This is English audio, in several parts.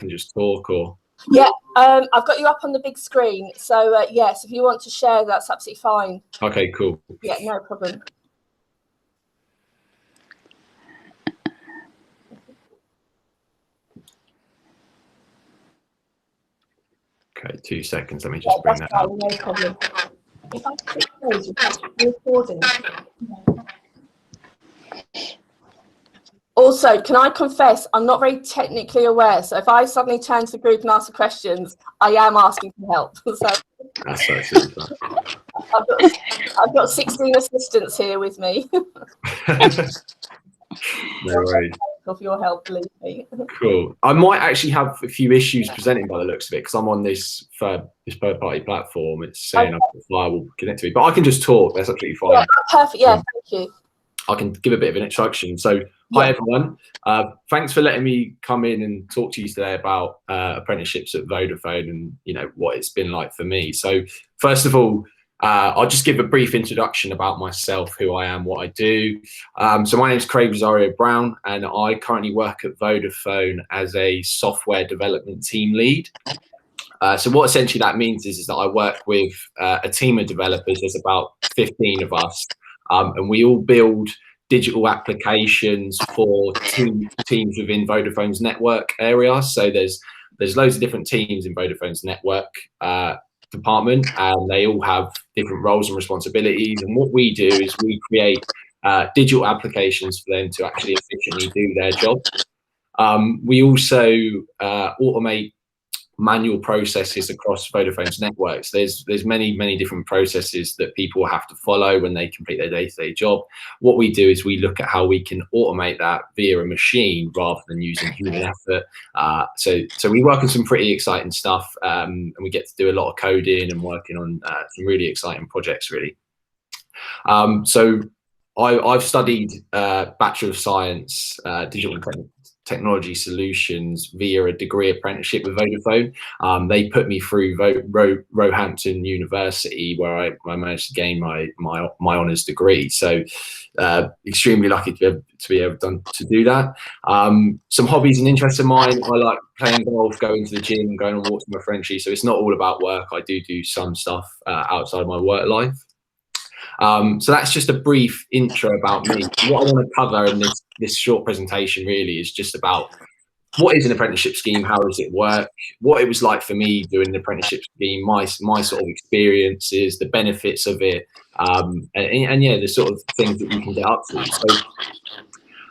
can just talk, or? Yeah, I've got you up on the big screen. So yes, if you want to share, that's absolutely fine. Okay, cool. Yeah, no problem. Okay, 2 seconds. Let me just bring that up. No problem. If I click those, you're recording. Also, can I confess, I'm not very technically aware. So if I suddenly turn to the group and ask the questions, I am asking for help. So that's absolutely fine. I've got 16 assistants here with me. No worries. Of your help, believe me. Cool. I might actually have a few issues presenting by the looks of it, because I'm on this third-party platform. It's saying I've got a firewall connected to me, but I can just talk. That's absolutely fine. Yeah, perfect. Yeah, thank you. I can give a bit of an introduction. So, hi everyone. Thanks for letting me come in and talk to you today about apprenticeships at Vodafone and what it's been like for me. So, first of all, I'll just give a brief introduction about myself, who I am, what I do. So my name is Craig Rosario Brown, and I currently work at Vodafone as a software development team lead. So what essentially that means is that I work with a team of developers. There's about 15 of us, and we all build digital applications for teams within Vodafone's network area. So there's loads of different teams in Vodafone's network department, and they all have different roles and responsibilities. And what we do is we create digital applications for them to actually efficiently do their job. We also automate manual processes across Vodafone's networks. There's many different processes that people have to follow when they complete their day-to-day job. What we do is we look at how we can automate that via a machine rather than using human effort. So we work on some pretty exciting stuff, and we get to do a lot of coding and working on some really exciting projects, really. So I've studied Bachelor of Science, Digital and Technology Solutions via a degree apprenticeship with Vodafone. They put me through Roehampton University, where I managed to gain my honours degree. So extremely lucky to be able to do that. Some hobbies and interests of mine: I like playing golf, going to the gym, going on walks with my friends. So it's not all about work. I do some stuff outside of my work life. So that's just a brief intro about me. What I want to cover in this short presentation really is just about what is an apprenticeship scheme, how does it work, what it was like for me doing an apprenticeship scheme, my sort of experiences, the benefits of it, and yeah, the sort of things that you can get up to. So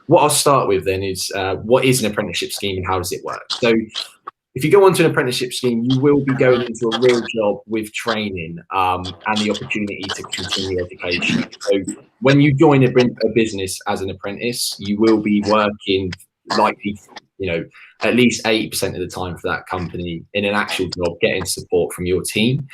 what I'll start with then is what is an apprenticeship scheme and how does it work? So if you go onto an apprenticeship scheme, you will be going into a real job with training and the opportunity to continue education. So when you join a business as an apprentice, you will be working likely, at least 80% of the time for that company in an actual job, getting support from your team.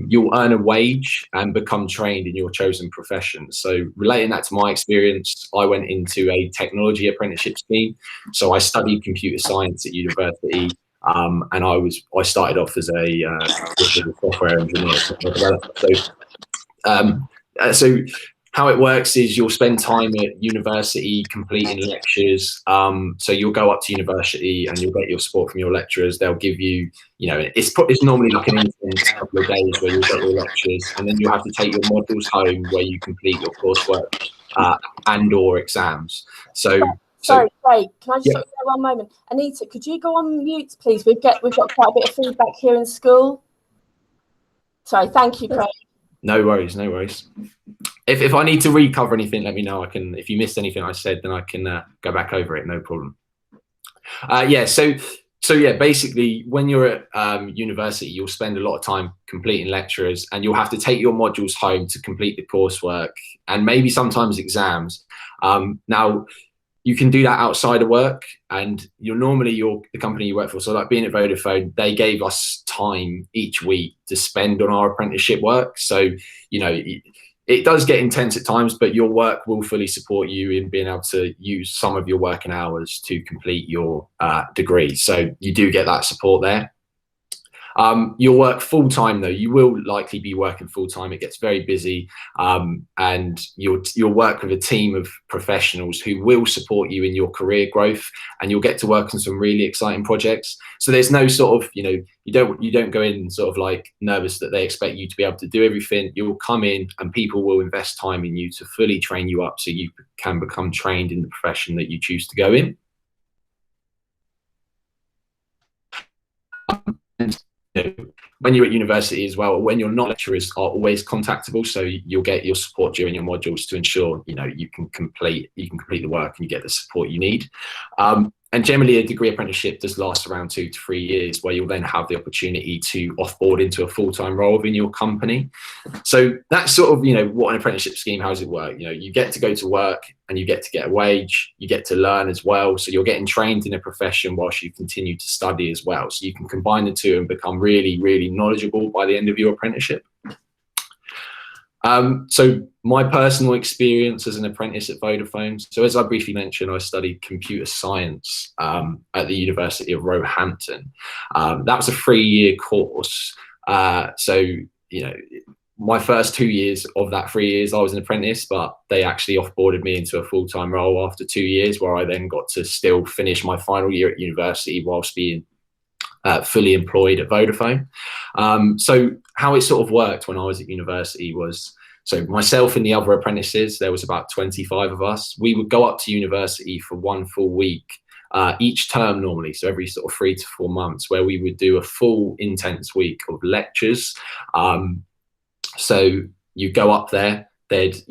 You'll earn a wage and become trained in your chosen profession. So relating that to my experience, I went into a technology apprenticeship scheme. So I studied computer science at university. And I started off as a software engineer, So how it works is you'll spend time at university completing lectures. So you'll go up to university and you'll get your support from your lecturers. They'll give you, it's normally like an intense couple of days where you'll get your lectures, and then you'll have to take your modules home where you complete your coursework and/or exams. Sorry, Craig, can I just stop there one moment? Anita, could you go on mute, please? We've got quite a bit of feedback here in school. Sorry, thank you, Craig. No worries. If I need to recover anything, let me know. I can. If you missed anything I said, then I can go back over it. No problem. So yeah, basically, when you're at university, you'll spend a lot of time completing lectures, and you'll have to take your modules home to complete the coursework, and maybe sometimes exams. Now, you can do that outside of work, and the company you work for. So like being at Vodafone, they gave us time each week to spend on our apprenticeship work. So, it does get intense at times, but your work will fully support you in being able to use some of your working hours to complete your degree. So you do get that support there. You'll work full time though. You will likely be working full time. It gets very busy, and you'll work with a team of professionals who will support you in your career growth, and you'll get to work on some really exciting projects. So there's no sort of, you don't go in sort of like nervous that they expect you to be able to do everything. You'll come in and people will invest time in you to fully train you up so you can become trained in the profession that you choose to go in. And when you're at university as well, when you're not, lecturers are always contactable, so you'll get your support during your modules to ensure you can complete the work and you get the support you need. And generally, a degree apprenticeship does last around 2 to 3 years, where you'll then have the opportunity to offboard into a full-time role within your company. So that's sort of, what an apprenticeship scheme, how does it work? You get to go to work and you get to get a wage, you get to learn as well. So you're getting trained in a profession whilst you continue to study as well. So you can combine the two and become really, really knowledgeable by the end of your apprenticeship. So my personal experience as an apprentice at Vodafone. So as I briefly mentioned, I studied computer science at the University of Roehampton. That was a 3-year course. So, my first 2 years of that 3 years, I was an apprentice, but they actually offboarded me into a full-time role after 2 years, where I then got to still finish my final year at university whilst being fully employed at Vodafone. So how it sort of worked when I was at university was, so myself and the other apprentices, there was about 25 of us. We would go up to university for 1 full week each term normally, so every sort of 3 to 4 months, where we would do a full intense week of lectures. So you go up there, they'd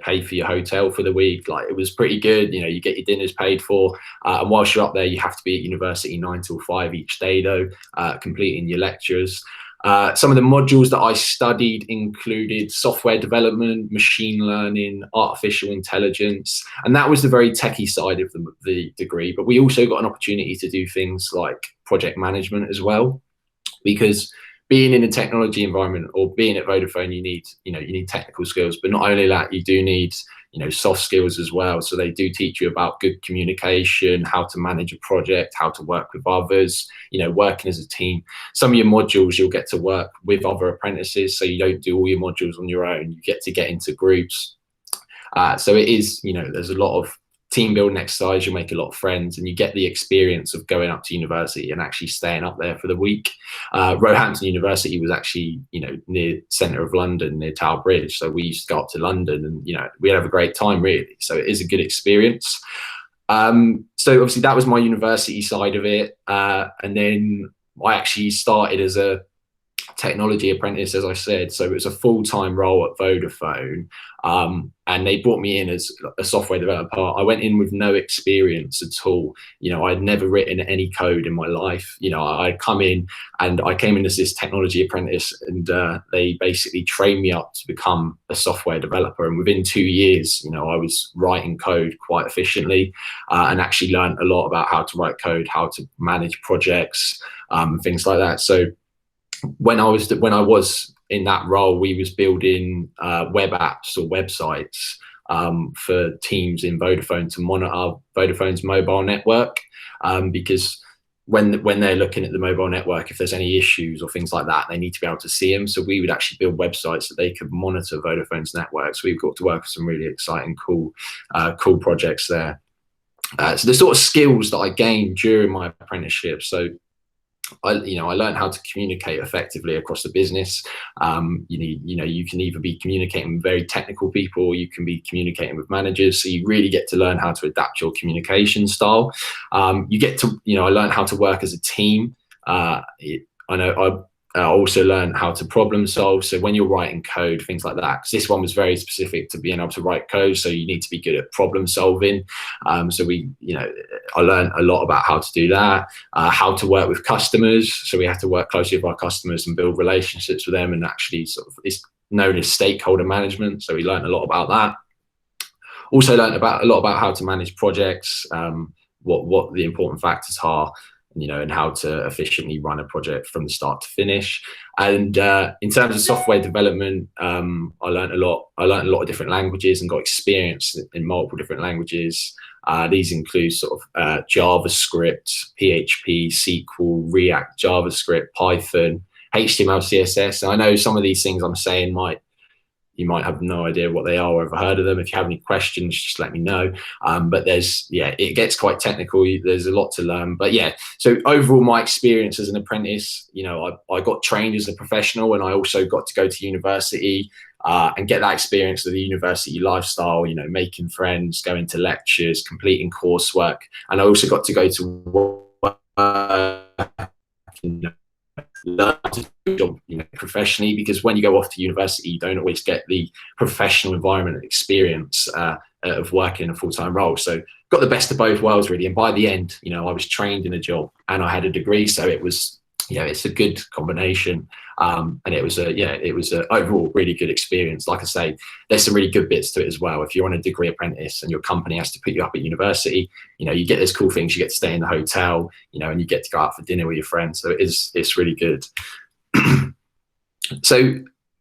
pay for your hotel for the week. Like, it was pretty good. You get your dinners paid for. And whilst you're up there, you have to be at university 9 till 5 each day though, completing your lectures. Some of the modules that I studied included software development, machine learning, artificial intelligence, and that was the very techie side of the degree. But we also got an opportunity to do things like project management as well, because being in a technology environment or being at Vodafone, you need technical skills, but not only that, you do need soft skills as well. So they do teach you about good communication, how to manage a project, how to work with others, working as a team. Some of your modules you'll get to work with other apprentices, so you don't do all your modules on your own. You get to get into groups. So it is, there's a lot of team building exercise. You make a lot of friends, and you get the experience of going up to university and actually staying up there for the week. Roehampton University was actually, near centre of London, near Tower Bridge. So we used to go up to London, and we'd have a great time really. So it is a good experience. So obviously that was my university side of it, and then I actually started as a technology apprentice, as I said. So it was a full-time role at Vodafone, and they brought me in as a software developer. I went in with no experience at all. I'd never written any code in my life. I'd come in, and I came in as this technology apprentice, and they basically trained me up to become a software developer. And within 2 years, I was writing code quite efficiently, and actually learned a lot about how to write code, how to manage projects, things like that. So when I was in that role, we was building web apps or websites for teams in Vodafone to monitor Vodafone's mobile network, because when they're looking at the mobile network, if there's any issues or things like that, they need to be able to see them. So we would actually build websites that they could monitor Vodafone's network. So we've got to work with some really exciting, cool projects there. So the sort of skills that I gained during my apprenticeship. So I learned how to communicate effectively across the business. You can either be communicating with very technical people, or you can be communicating with managers. So you really get to learn how to adapt your communication style. I learned how to work as a team. I also learned how to problem solve. So when you're writing code, things like that, because this one was very specific to being able to write code. So you need to be good at problem solving. So I learned a lot about how to do that, how to work with customers. So we have to work closely with our customers and build relationships with them, and actually it's known as stakeholder management. So we learned a lot about that. Also learned a lot about how to manage projects, what the important factors are, and how to efficiently run a project from the start to finish. And in terms of software development, I learned a lot of different languages and got experience in multiple different languages. These include sort of JavaScript, PHP, SQL, React, JavaScript, Python, HTML, CSS. And I know some of these things I'm saying you might have no idea what they are or ever heard of them. If you have any questions, just let me know. But it gets quite technical. There's a lot to learn. But yeah, so overall, my experience as an apprentice, I got trained as a professional, and I also got to go to university and get that experience of the university lifestyle, making friends, going to lectures, completing coursework. And I also got to go to work, learn to do a job, professionally, because when you go off to university, you don't always get the professional environment and experience of working in a full-time role. So got the best of both worlds, really. And by the end, I was trained in a job and I had a degree, so it was, it's a good combination. And it was a overall really good experience. Like I say, there's some really good bits to it as well. If you're on a degree apprentice and your company has to put you up at university, you get those cool things. You get to stay in the hotel, and you get to go out for dinner with your friends. So it's really good. So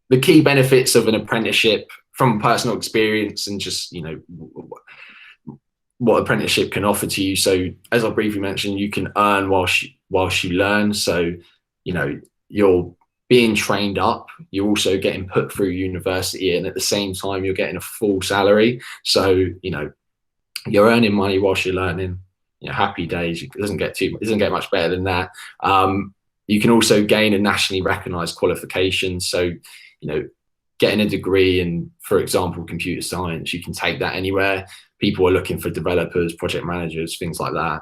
the key benefits of an apprenticeship from personal experience and just, what apprenticeship can offer to you. So as I briefly mentioned, you can earn whilst you learn. So, you're being trained up, you're also getting put through university, and at the same time you're getting a full salary. So you're earning money whilst you're learning. Happy days. It doesn't get much better than that. You can also gain a nationally recognized qualification. So getting a degree in, for example, computer science, you can take that anywhere. People are looking for developers, project managers, things like that,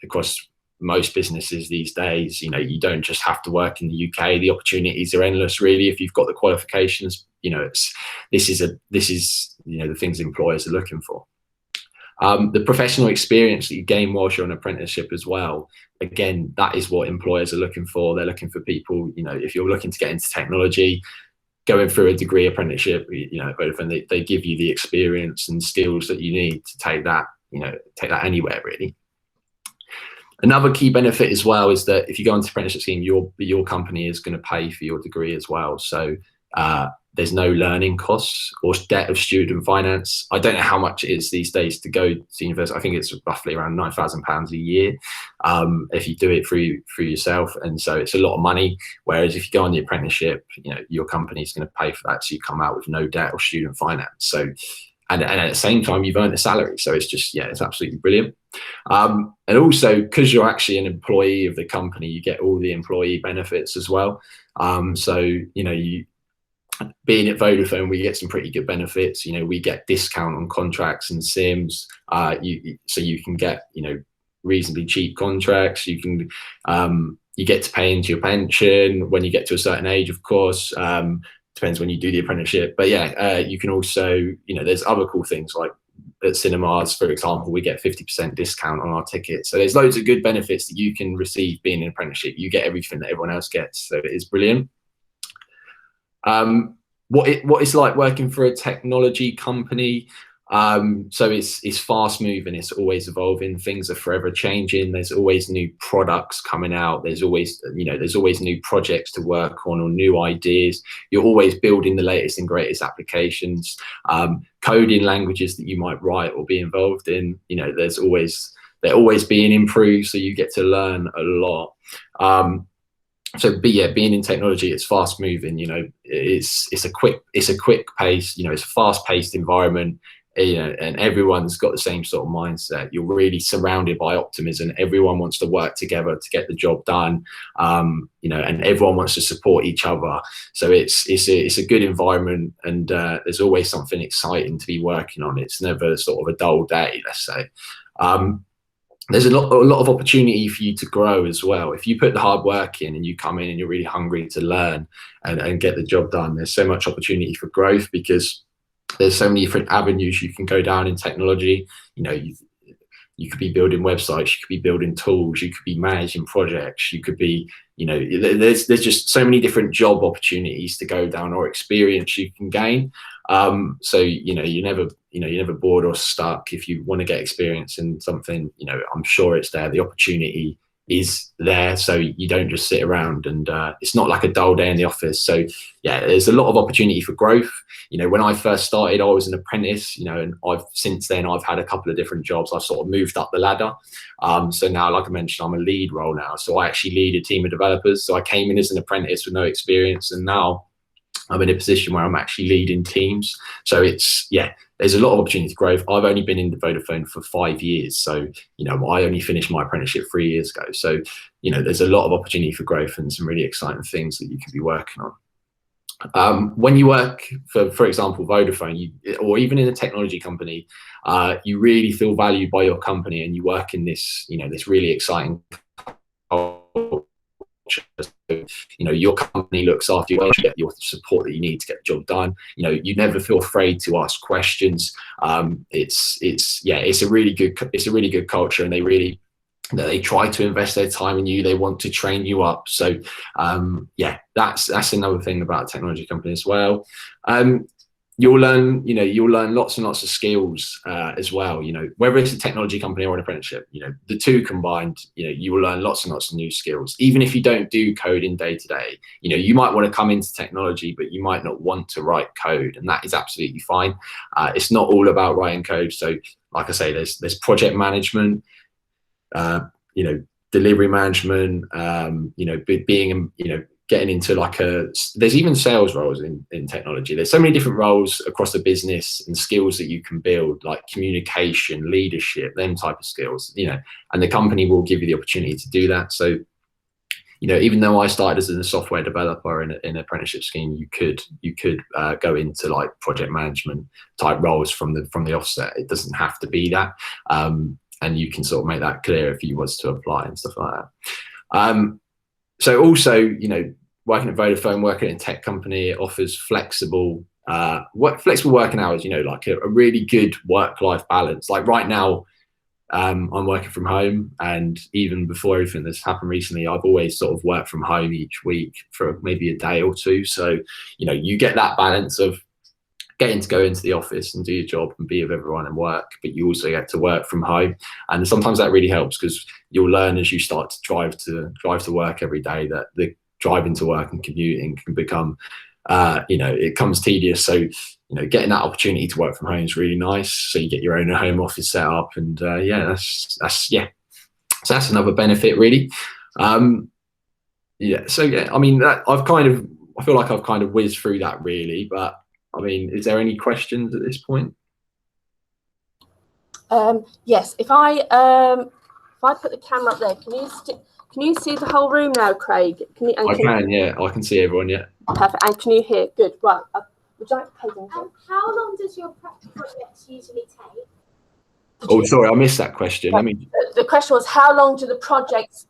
across most businesses these days. You don't just have to work in the UK. The opportunities are endless, really, if you've got the qualifications. This is the things employers are looking for. The professional experience that you gain whilst you're on apprenticeship as well, again, that is what employers are looking for. They're looking for people, if you're looking to get into technology, going through a degree apprenticeship, Vodafone, they give you the experience and skills that you need to take that anywhere, really. Another key benefit as well is that if you go into apprenticeship scheme, your company is going to pay for your degree as well. So there's no learning costs or debt of student finance. I don't know how much it is these days to go to university. I think it's roughly around £9,000 a year if you do it through yourself. And so it's a lot of money. Whereas if you go on the apprenticeship, your company is going to pay for that. So you come out with no debt or student finance. So, and at the same time, you've earned a salary. So it's just, it's absolutely brilliant. And also, because you're actually an employee of the company, you get all the employee benefits as well. So, being at Vodafone, we get some pretty good benefits. We get discount on contracts and SIMs. So you can get, reasonably cheap contracts. You can, you get to pay into your pension when you get to a certain age, of course. Depends when you do the apprenticeship. But you can also, there's other cool things like at cinemas, for example, we get 50% discount on our tickets. So there's loads of good benefits that you can receive being an apprenticeship. You get everything that everyone else gets. So it is brilliant. What it's like working for a technology company. So it's fast moving, it's always evolving, things are forever changing, there's always new products coming out, there's always new projects to work on or new ideas. You're always building the latest and greatest applications, coding languages that you might write or be involved in, they're always being improved, so you get to learn a lot. Being in technology, it's fast moving, it's a quick pace, it's a fast paced environment, and everyone's got the same sort of mindset. You're really surrounded by optimism. Everyone wants to work together to get the job done, and everyone wants to support each other. So it's a good environment, and there's always something exciting to be working on. It's never sort of a dull day, let's say. There's a lot of opportunity for you to grow as well. If you put the hard work in and you come in and you're really hungry to learn and get the job done, there's so much opportunity for growth, because there's so many different avenues you can go down in technology. You could be building websites, you could be building tools, you could be managing projects, you could be, there's just so many different job opportunities to go down or experience you can gain. So you're never bored or stuck. If you want to get experience in something, I'm sure it's there. The opportunity is there, so you don't just sit around, and it's not like a dull day in the office. So yeah, there's a lot of opportunity for growth. You know, when I first started, I was an apprentice, you know, and since then I've had a couple of different jobs. I've sort of moved up the ladder. So now, like I mentioned, I'm a lead role now. So I actually lead a team of developers. So I came in as an apprentice with no experience, and now I'm in a position where I'm actually leading teams. So it's, yeah, there's a lot of opportunity for growth. I've only been in Vodafone for 5 years. So, you know, I only finished my apprenticeship 3 years ago. So, you know, there's a lot of opportunity for growth and some really exciting things that you can be working on. When you work for example, Vodafone, or even in a technology company, you really feel valued by your company, and you work in this, you know, this really exciting culture. You know, your company looks after you, you get your support that you need to get the job done. You know, you never feel afraid to ask questions. It's a really good culture, and they try to invest their time in you. They want to train you up. So yeah, that's another thing about a technology company as well. You'll learn lots and lots of skills as well. You know, whether it's a technology company or an apprenticeship, you know, the two combined, you know, you will learn lots and lots of new skills. Even if you don't do coding day to day, you know, you might want to come into technology, but you might not want to write code, and that is absolutely fine. It's not all about writing code. So, like I say, there's project management, you know, delivery management, you know, being, you know, getting into there's even sales roles in technology. There's so many different roles across the business and skills that you can build, like communication, leadership, them type of skills, you know, and the company will give you the opportunity to do that. So, you know, even though I started as a software developer in an apprenticeship scheme, you could go into like project management type roles from the offset. It doesn't have to be that. And you can sort of make that clear if you was to apply and stuff like that. So also, you know, working at Vodafone, working in a tech company, it offers flexible working hours, you know, like a really good work-life balance. Like right now, I'm working from home, and even before everything that's happened recently, I've always sort of worked from home each week for maybe a day or two. So, you know, you get that balance of getting to go into the office and do your job and be with everyone and work, but you also get to work from home. And sometimes that really helps, because you'll learn as you start to drive to work every day that the driving to work and commuting can become, you know, it comes tedious. So, you know, getting that opportunity to work from home is really nice. So you get your own home office set up, and yeah, that's yeah. So that's another benefit, really. Yeah. So yeah, I mean, I feel like I've kind of whizzed through that, really, but I mean, is there any questions at this point? Yes. If I put the camera up there, can you see the whole room now, Craig? Yeah, I can see everyone. Yeah. Perfect. And can you hear? Good. Right. Would you like to pay them? How long does your practical projects usually take? Oh, sorry, I missed that question. Let me. The question was, how long do your projects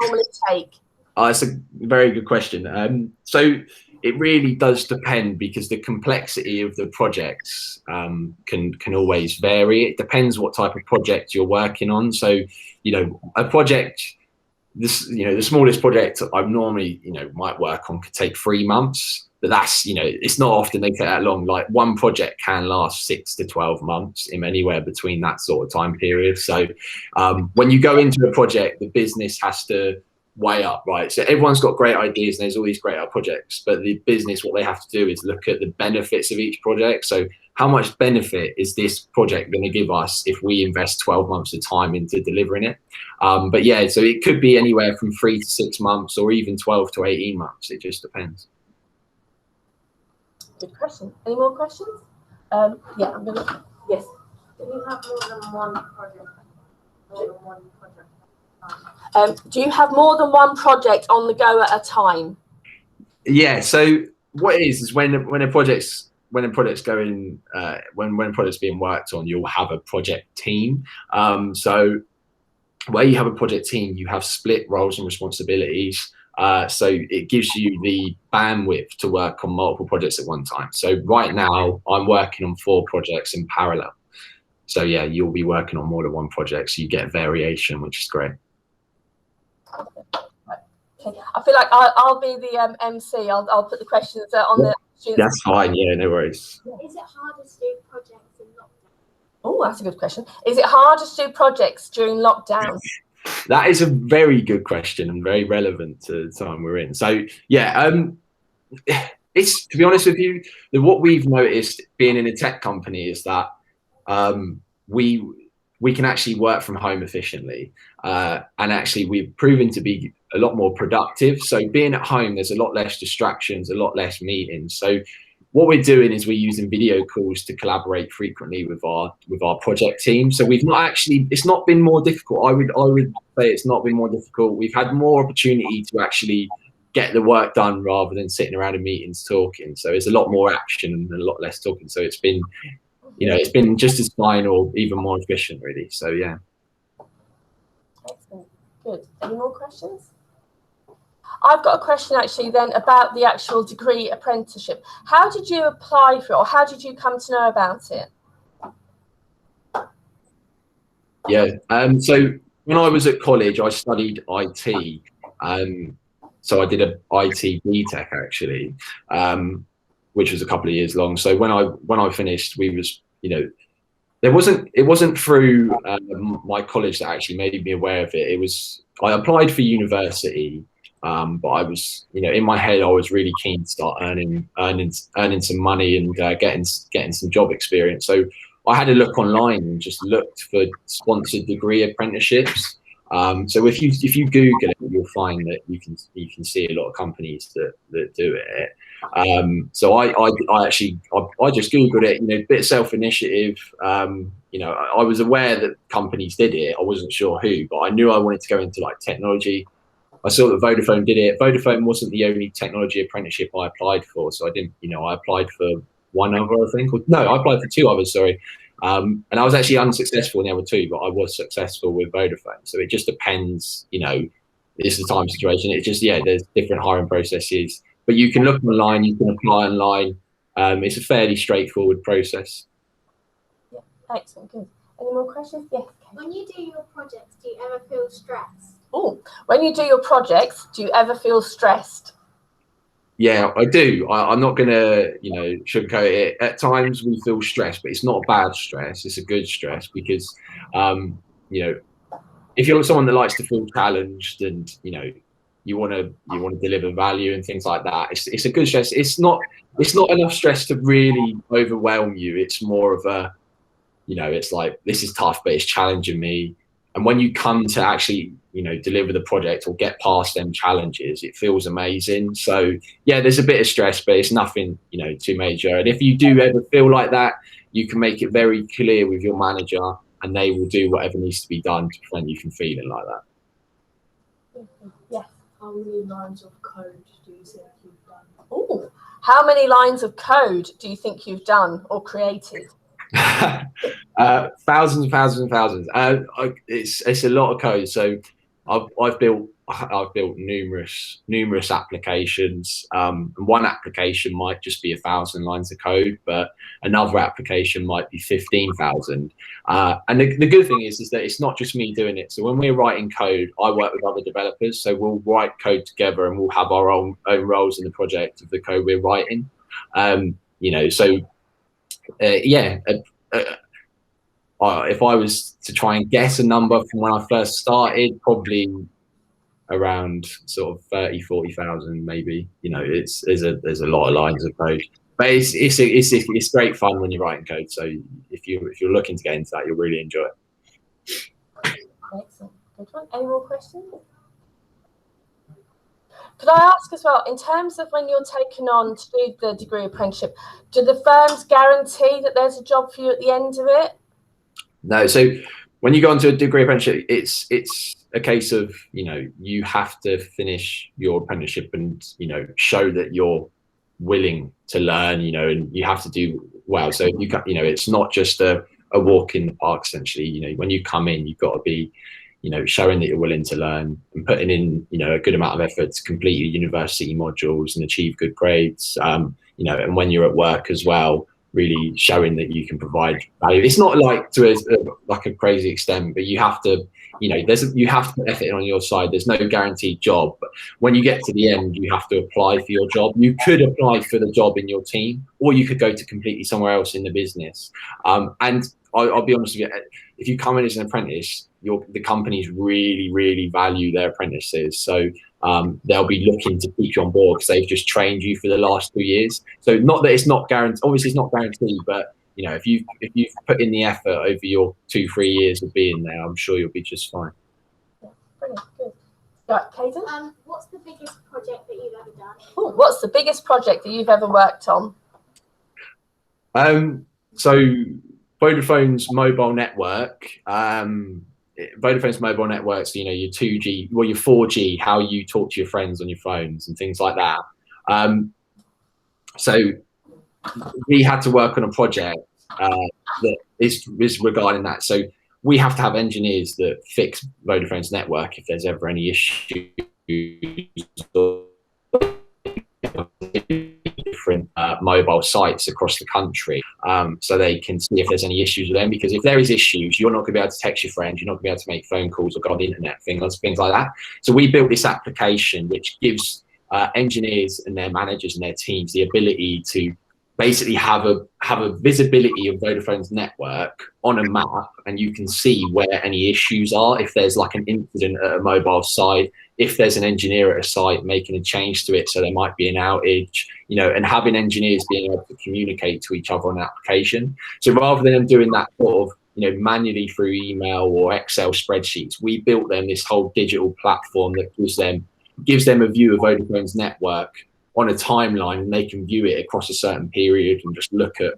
normally take? It's a very good question. So it really does depend, because the complexity of the projects can always vary. It depends what type of project you're working on. So, you know, a project, the smallest project I normally, you know, might work on could take 3 months. But that's, you know, it's not often they take that long. Like one project can last 6 to 12 months, in anywhere between that sort of time period. So when you go into a project, the business has to weigh up, right? So everyone's got great ideas and there's all these great projects, but the business, what they have to do is look at the benefits of each project. So how much benefit is this project going to give us if we invest 12 months of time into delivering it? But yeah, so it could be anywhere from 3 to 6 months, or even 12 to 18 months. It just depends. Good question. Any more questions? Yeah, I'm gonna. Yes. Do you have more than one project? Do you have more than one project on the go at a time? Yeah. So what it is when a project's being worked on, you'll have a project team. So where you have a project team, you have split roles and responsibilities. So it gives you the bandwidth to work on multiple projects at one time. So right now I'm working on 4 projects in parallel. So yeah, you'll be working on more than one project, so you get variation, which is great. Okay. I feel like I'll be the MC. I'll put the questions on the students. That's fine. Yeah, no worries. Is it harder to do projects in lockdown? Oh, that's a good question. Is it harder to do projects during lockdown? That is a very good question and very relevant to the time we're in. So yeah, it's, to be honest with you, what we've noticed being in a tech company is that we can actually work from home efficiently, and actually we've proven to be a lot more productive. So being at home, there's a lot less distractions, a lot less meetings. So what we're doing is we're using video calls to collaborate frequently with our project team. So we've not actually, it's not been more difficult. I would say it's not been more difficult. We've had more opportunity to actually get the work done rather than sitting around in meetings talking. So it's a lot more action and a lot less talking. So it's been, you know, it's been just as fine or even more efficient, really. So yeah. Excellent. Good. Any more questions? I've got a question actually then about the actual degree apprenticeship. How did you apply for it, or how did you come to know about it? Yeah, so when I was at college, I studied IT. So I did a IT BTEC actually, which was a couple of years long. So when I finished, we was, you know, it wasn't through my college that actually made me aware of it. It was, I applied for university. But I was, you know, in my head, I was really keen to start earning some money and getting some job experience. So I had a look online and just looked for sponsored degree apprenticeships. So if you Google it, you'll find that you can see a lot of companies that do it. So I just Googled it, you know, bit of self-initiative. You know, I was aware that companies did it. I wasn't sure who, but I knew I wanted to go into like technology. I saw that Vodafone did it. Vodafone wasn't the only technology apprenticeship I applied for, so I didn't, you know, I applied for one other, I think. No, I applied for two others, sorry. And I was actually unsuccessful in the other two, but I was successful with Vodafone. So it just depends, you know, it's the time situation. It's just, yeah, there's different hiring processes, but you can look online, you can apply online. It's a fairly straightforward process. Yeah, excellent, good. Any more questions? Yes. When you do your projects, do you ever feel stressed? Oh, when you do your projects, do you ever feel stressed? Yeah, I do. I'm not going to, you know, sugarcoat it. At times we feel stressed, but it's not a bad stress. It's a good stress because, you know, if you're someone that likes to feel challenged and, you know, you want to deliver value and things like that, it's a good stress. It's not enough stress to really overwhelm you. It's more of a, you know, it's like, this is tough, but it's challenging me. And when you come to actually, you know, deliver the project or get past them challenges, it feels amazing. So yeah, there's a bit of stress, but it's nothing, you know, too major. And if you do ever feel like that, you can make it very clear with your manager and they will do whatever needs to be done to prevent you from feeling like that. Yes. How many lines of code do you think you've done? Oh, how many lines of code do you think you've done or created? Thousands and thousands and thousands. It's a lot of code. So I've built numerous applications. And one application might just be 1,000 lines of code, but another application might be 15,000. And the good thing is that it's not just me doing it. So when we're writing code, I work with other developers. So we'll write code together and we'll have our own roles in the project of the code we're writing. You know, so yeah. If I was to try and guess a number from when I first started, probably around sort of 30,000-40,000 maybe. You know, there's a lot of lines of code, but it's great fun when you're writing code. So if you're looking to get into that, you'll really enjoy it. Excellent, good one. Any more questions? Could I ask as well, in terms of when you're taken on to do the degree apprenticeship, do the firms guarantee that there's a job for you at the end of it? No. So when you go into a degree apprenticeship, it's a case of, you know, you have to finish your apprenticeship and, you know, show that you're willing to learn, you know, and you have to do well. So you know, it's not just a walk in the park, essentially. You know, when you come in, you've got to be, you know, showing that you're willing to learn and putting in, you know, a good amount of effort to complete your university modules and achieve good grades. You know, and when you're at work as well, really showing that you can provide value. It's not like to a crazy extent, but you have to, you know, you have to put effort in on your side. There's no guaranteed job, but when you get to the end, you have to apply for your job. You could apply for the job in your team, or you could go to completely somewhere else in the business. And I'll be honest with you, if you come in as an apprentice, the companies really value their apprentices. So they'll be looking to keep you on board because they've just trained you for the last 2 years. So not that it's not guaranteed, obviously it's not guaranteed, but you know, if you've put in the effort over your 2-3 years of being there, I'm sure you'll be just fine. Yeah, brilliant, good. Right, Caden? What's the biggest project that you've ever done? Ooh, what's the biggest project that you've ever worked on? So Vodafone's mobile network, Vodafone's mobile networks, you know, your 2G, well, your 4G, how you talk to your friends on your phones and things like that. So we had to work on a project that is regarding that. So we have to have engineers that fix Vodafone's network if there's ever any issues. Different mobile sites across the country, so they can see if there's any issues with them, because if there is issues, you're not going to be able to text your friends, you're not going to be able to make phone calls or go on the internet, things like that. So we built this application which gives engineers and their managers and their teams the ability to basically have a visibility of Vodafone's network on a map, and you can see where any issues are. If there's like an incident at a mobile site, if there's an engineer at a site making a change to it, so there might be an outage, you know, and having engineers being able to communicate to each other on an application. So rather than them doing that sort of, you know, manually through email or Excel spreadsheets, we built them this whole digital platform that gives them a view of Vodafone's network on a timeline, and they can view it across a certain period and just look at,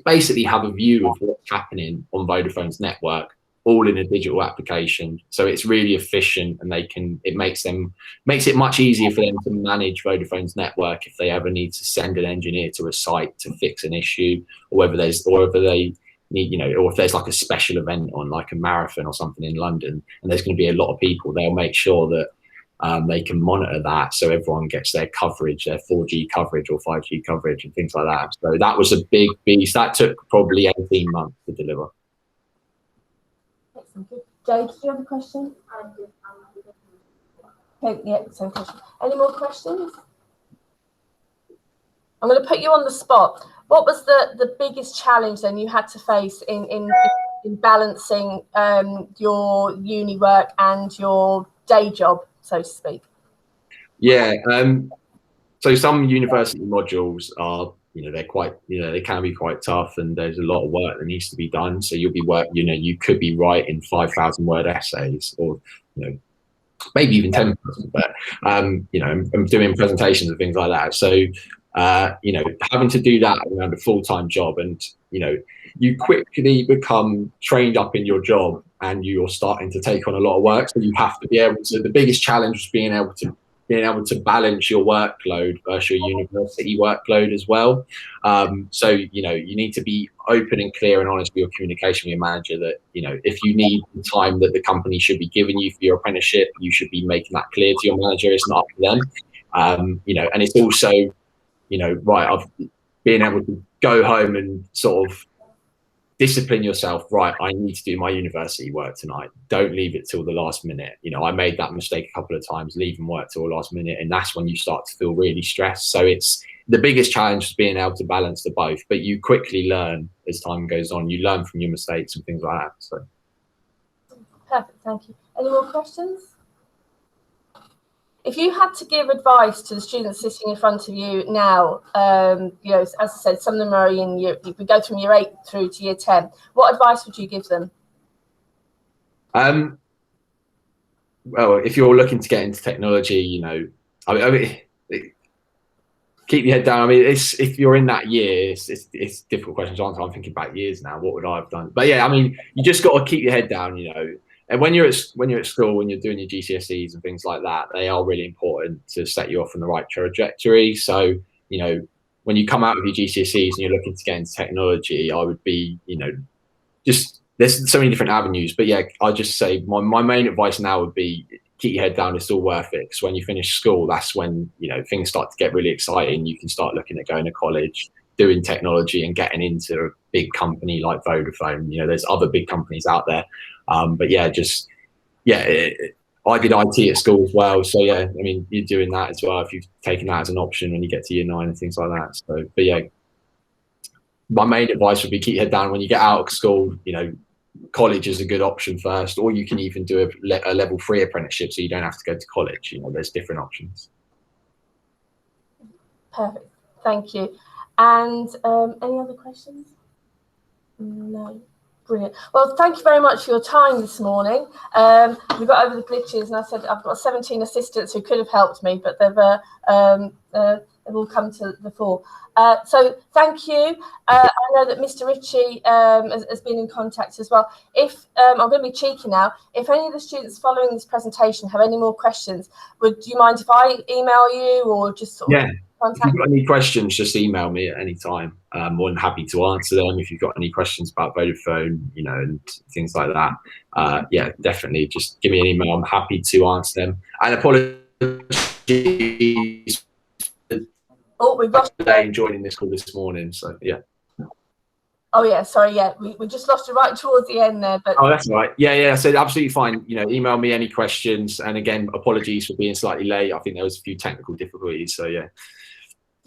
basically have a view of what's happening on Vodafone's network, all in a digital application. So it's really efficient, and it makes it much easier for them to manage Vodafone's network if they ever need to send an engineer to a site to fix an issue, or whether they need, you know, or if there's like a special event on, like a marathon or something in London, and there's going to be a lot of people, they'll make sure that they can monitor that, so everyone gets their coverage, their 4G coverage or 5G coverage and things like that. So that was a big beast. That took probably 18 months to deliver. Excellent. Good. Jade, do you have a question? Okay, yeah, same question. Any more questions? I'm going to put you on the spot. What was the biggest challenge then you had to face in balancing your uni work and your day job, so to speak? Yeah, so some university modules are, you know, they're quite, you know, they can be quite tough, and there's a lot of work that needs to be done. So you could be writing 5,000 word essays, or, you know, maybe even 10,000, but you know, I'm doing presentations and things like that. So you know, having to do that around a full-time job, and you know, you quickly become trained up in your job, and you're starting to take on a lot of work. So you have to be able to. The biggest challenge was being able to balance your workload versus your university workload as well. So you know, you need to be open and clear and honest with your communication with your manager that, you know, if you need the time that the company should be giving you for your apprenticeship, you should be making that clear to your manager. It's not up to them. You know, and it's also, you know, right, I've been able to go home and sort of discipline yourself. Right, I need to do my university work tonight. Don't leave it till the last minute. You know, I made that mistake a couple of times, leaving work till the last minute, and that's when you start to feel really stressed. So it's the biggest challenge is being able to balance the both, but you quickly learn as time goes on. You learn from your mistakes and things like that. So perfect, thank you. Any more questions? If you had to give advice to the students sitting in front of you now, you know, as I said, some of them are in year, we go from year 8 through to year 10. What advice would you give them? Well, if you're looking to get into technology, you know, I mean, keep your head down. I mean, if you're in that year, it's a difficult question to answer. I'm thinking about years now. What would I have done? But yeah, I mean, you just got to keep your head down, you know. And when you're at school, when you're doing your GCSEs and things like that, they are really important to set you off on the right trajectory. So, you know, when you come out of your GCSEs and you're looking to get into technology, I would be, you know, just, there's so many different avenues. But yeah, I just say my main advice now would be keep your head down. It's all worth it. Because when you finish school, that's when, you know, things start to get really exciting. You can start looking at going to college, doing technology, and getting into a big company like Vodafone. You know, there's other big companies out there. But yeah, just, yeah, I did IT at school as well. So yeah, I mean, you're doing that as well if you've taken that as an option when you get to year 9 and things like that. So, but yeah, my main advice would be keep your head down when you get out of school. You know, college is a good option first, or you can even do a level 3 apprenticeship, so you don't have to go to college. You know, there's different options. Perfect. Thank you. And any other questions? No. Brilliant. Well, thank you very much for your time this morning. We got over the glitches, and I said I've got 17 assistants who could have helped me, but they've all come to the fore. So thank you. I know that Mr. Ritchie has been in contact as well. If I'm going to be cheeky now, if any of the students following this presentation have any more questions, do you mind if I email you or just sort of contact? If you've got any questions, just email me at any time. I'm more than happy to answer them. If you've got any questions about Vodafone, you know, and things like that, yeah, definitely just give me an email. I'm happy to answer them. And apologies. Oh, we've lost you joining this call this morning. So yeah. Oh yeah, sorry, yeah, we just lost you right towards the end there. But oh, that's all right. Yeah, I said absolutely fine. You know, email me any questions. And again, apologies for being slightly late. I think there was a few technical difficulties. So yeah.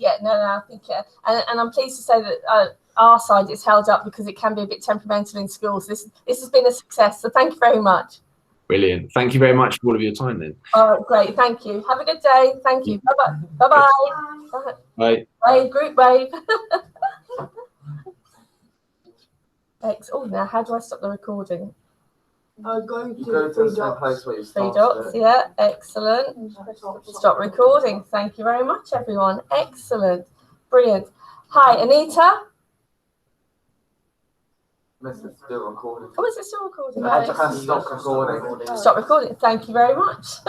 Yeah, no, I think, and I'm pleased to say that our side is held up because it can be a bit temperamental in schools. This has been a success. So thank you very much. Brilliant. Thank you very much for all of your time then. Oh, great. Thank you. Have a good day. Thank you. Bye-bye. Bye-bye. Bye. Bye. Group wave. Oh, now how do I stop the recording? Going to the three dots. Three dots, yeah. Excellent. Stop recording. Thank you very much, everyone. Excellent. Brilliant. Hi, Anita. It's still recording. Oh, is it still recording? I have to stop recording. Stop recording. Thank you very much.